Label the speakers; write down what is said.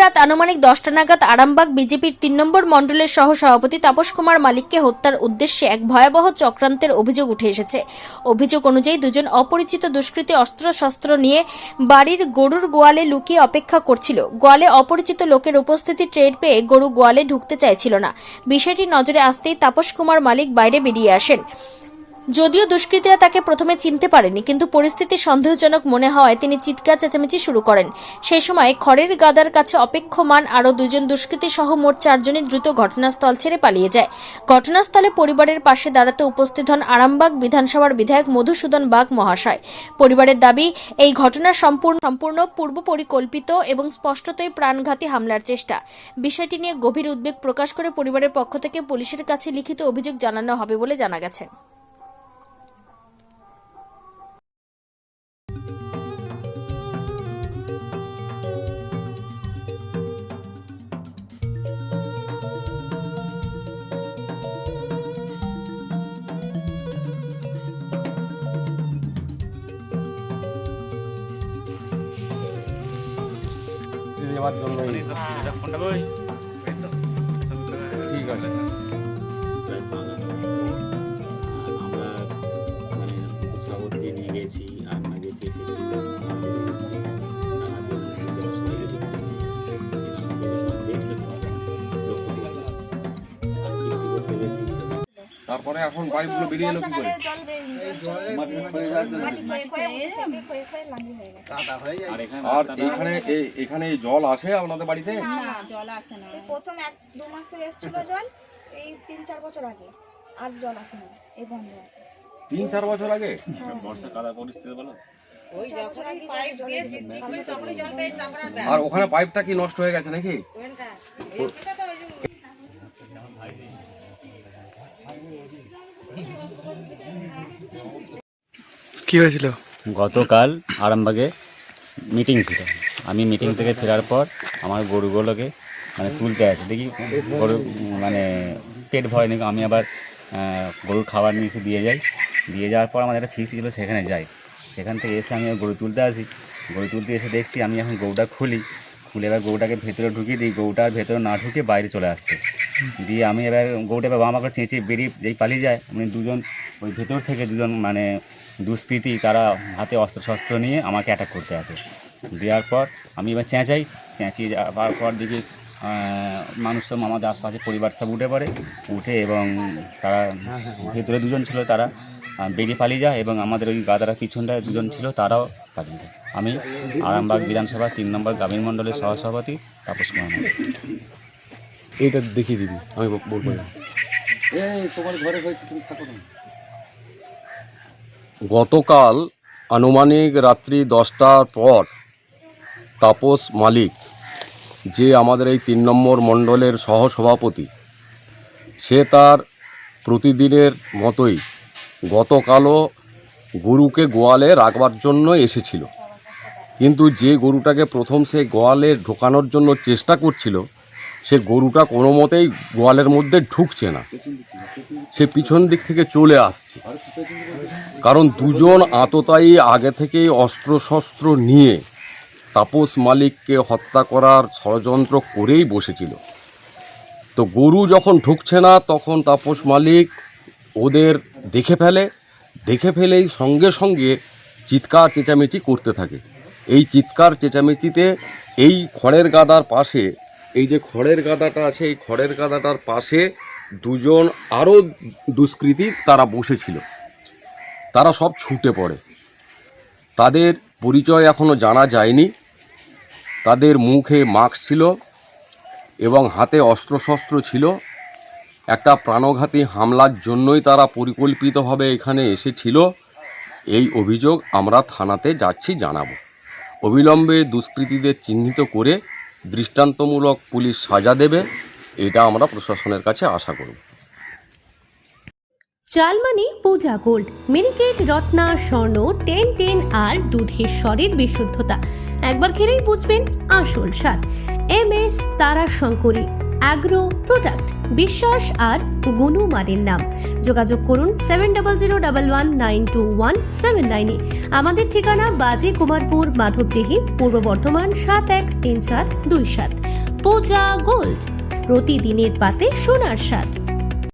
Speaker 1: রাত আনুমানিক 10টা নাগাদ আরামবাগ বিজেপির 3 নম্বর মণ্ডলের সহ সভাপতি তাপস কুমার মালিককে হত্যার উদ্দেশ্যে এক ভয়াবহ চক্রান্তের অভিযোগ উঠে এসেছে। অভিযোগ অনুযায়ী দুজন অপরিচিত দুষ্কৃতী অস্ত্রশস্ত্র নিয়ে বাড়ির গরুর গোয়ালে লুকিয়ে অপেক্ষা করছিল। গোয়ালে অপরিচিত লোকের উপস্থিতি টের পেয়ে গরু গোয়ালে ঢুকতে চাইছিল না। বিষয়টি নজরে আসতেই তাপস কুমার মালিক বাইরে বেরিয়ে আসেন। যদিও দুষ্কৃতীরা তাকে প্রথমে চিনতে পারেনি, কিন্তু পরিস্থিতি সন্দেহজনক মনে হওয়ায় তিনি চিৎকার চেঁচামেচি শুরু করেন। সেই সময় খড়ের গাদার কাছে অপেক্ষমান আরও দুজন দুষ্কৃতী সহ মোট 4 জনই দ্রুত ঘটনাস্থল ছেড়ে পালিয়ে যায়। ঘটনাস্থলে পরিবারের পাশে দাঁড়াতে উপস্থিত হন আরামবাগ বিধানসভার বিধায়ক মধুসূদন বাগ মহাশয়। পরিবারের দাবি, এই ঘটনা সম্পূর্ণ পূর্ব পরিকল্পিত এবং স্পষ্টতই প্রাণঘাতী হামলার চেষ্টা। বিষয়টি নিয়ে গভীর উদ্বেগ প্রকাশ করে পরিবারের পক্ষ থেকে পুলিশের কাছে লিখিত অভিযোগ জানানো হবে বলে জানা গেছে।
Speaker 2: যাওয়ার জন্য ঠিক আছে।
Speaker 3: আমরা মানে সাগরকে নিয়ে গেছি, আমরা গেছি
Speaker 2: তারপরে এখন পাইপগুলো বেরিয়ে এলো কি করে? আর এখানে জল আসে আপনাদের বাড়িতে?
Speaker 4: না, জল আসে না। প্রথম 1-2 মাসে এসেছিল জল, এই 3-4 বছর আগে আর জল আসে না, এই বন্ধ আছে।
Speaker 2: 3-4 বছর আগে?
Speaker 3: বর্ষাকালের পরিস্থিতি বলো।
Speaker 2: আর ওখানে পাইপটা কি নষ্ট হয়ে গেছে নাকি?
Speaker 5: কি হয়েছিল?
Speaker 3: গতকাল আরামবাগে মিটিং ছিল। আমি মিটিং থেকে ফেরার পর আমার গরুগুলোকে মানে তুলতে আসি, দেখি গরু মানে পেট ভয় নাকি। আমি আবার গরুর খাবার নিয়ে এসে দিয়ে যাওয়ার পর আমাদের একটা ফিস্ট ছিল, সেখানে যাই। সেখান থেকে এসে আমি গরু তুলতে আসি। গরু তুলতে এসে দেখছি আমি এখন গরুটা খুলে এবার গরুটাকে ভেতরে ঢুকিয়ে দিই। গরুটার ভেতরে না ঢুকে বাইরে চলে আসছে। দিয়ে আমি এবার গরুটা এবার আমাকে চেঁচিয়ে বেরিয়ে যেই পালিয়ে যায়, মানে দুজন ওই ভেতর থেকে দুজন মানে দুষ্কৃতী, তারা হাতে অস্ত্রশস্ত্র নিয়ে আমাকে অ্যাটাক করতে আসে। দেওয়ার পর আমি এবার চেঁচিয়ে যাওয়ার পর দেখি মানুষ সব আমাদের আশপাশে পরিবার সব উঠে এবং তারা ভেতরে দুজন ছিল, তারা বেরিয়ে পালিয়ে যায় এবং আমাদের ওই গাদারা পিছনটায় দুজন ছিল, তারাও পালিয়ে যায়। আমি আরামবাগ বিধানসভা 3 নম্বর গ্রামীণ মণ্ডলের সহসভাপতি তাপস কুমার মালিক।
Speaker 2: এইটা দেখিয়ে দিবি, আমি বলবো না। তোমার ঘরে হয়েছে, তুমি থাকো না। গতকাল আনুমানিক রাত্রি 10টার পর তাপস মালিক, যে আমাদের এই 3 নম্বর মণ্ডলের সহসভাপতি, সে তার প্রতিদিনের মতোই গতকালও গরুকে গোয়ালে রাখবার জন্য এসেছিল। কিন্তু যে গরুটাকে প্রথম সে গোয়ালে ঢোকানোর জন্য চেষ্টা করছিল, সে গরুটা কোনো মতেই গোয়ালের মধ্যে ঢুকছে না, সে পিছন দিক থেকে চলে আসছে। কারণ দুজন আততায়ী আগে থেকেই অস্ত্রশস্ত্র নিয়ে তাপস মালিককে হত্যা করার ষড়যন্ত্র করেই বসেছিল। তো গরু যখন ঢুকছে না, তখন তাপস মালিক ওদের দেখে ফেলেই সঙ্গে সঙ্গে চিৎকার চেঁচামেচি করতে থাকে। এই চিৎকার চেঁচামেচিতে এই খড়ের গাদার পাশে, এই যে খড়ের গাদাটা আছে, এই খড়ের গাদাটার পাশে দুজন আরও দুষ্কৃতী তারা বসেছিল। তারা সব ছুটে পড়ে। তাদের পরিচয় এখনও জানা যায়নি। তাদের মুখে মাস্ক ছিল এবং হাতে অস্ত্রশস্ত্র ছিল। একটা প্রাণঘাতী হামলার জন্যই তারা পরিকল্পিতভাবে এখানে এসেছিল। এই অভিযোগ আমরা থানাতে যাচ্ছি জানাবো। অবিলম্বে দুষ্কৃতীদের চিহ্নিত করে দৃষ্টান্তমূলক পুলিশ সাজা দেবে, এটা আমরা প্রশাসনের কাছে আশা করব।
Speaker 6: চালমানি পূজা গোল্ড, মিনিকেট, রত্না, স্বর্ণ 10 আর দুধের স্বরের বিশুদ্ধতা। একবার খেলেই বুঝবেন আসল স্বাদ। MS তারা শঙ্করী অ্যাগ্রো প্রোডাক্ট। বিশ্বাস আর গুণমানের নাম। যোগাযোগ করুন 7001192179 আমাদের ঠিকানা বাজি কুমারপুর, মাধবদেহি, পূর্ব বর্ধমান 713427। পূজা গোল্ড, প্রতিদিনের পাতে সোনার স্বাদ।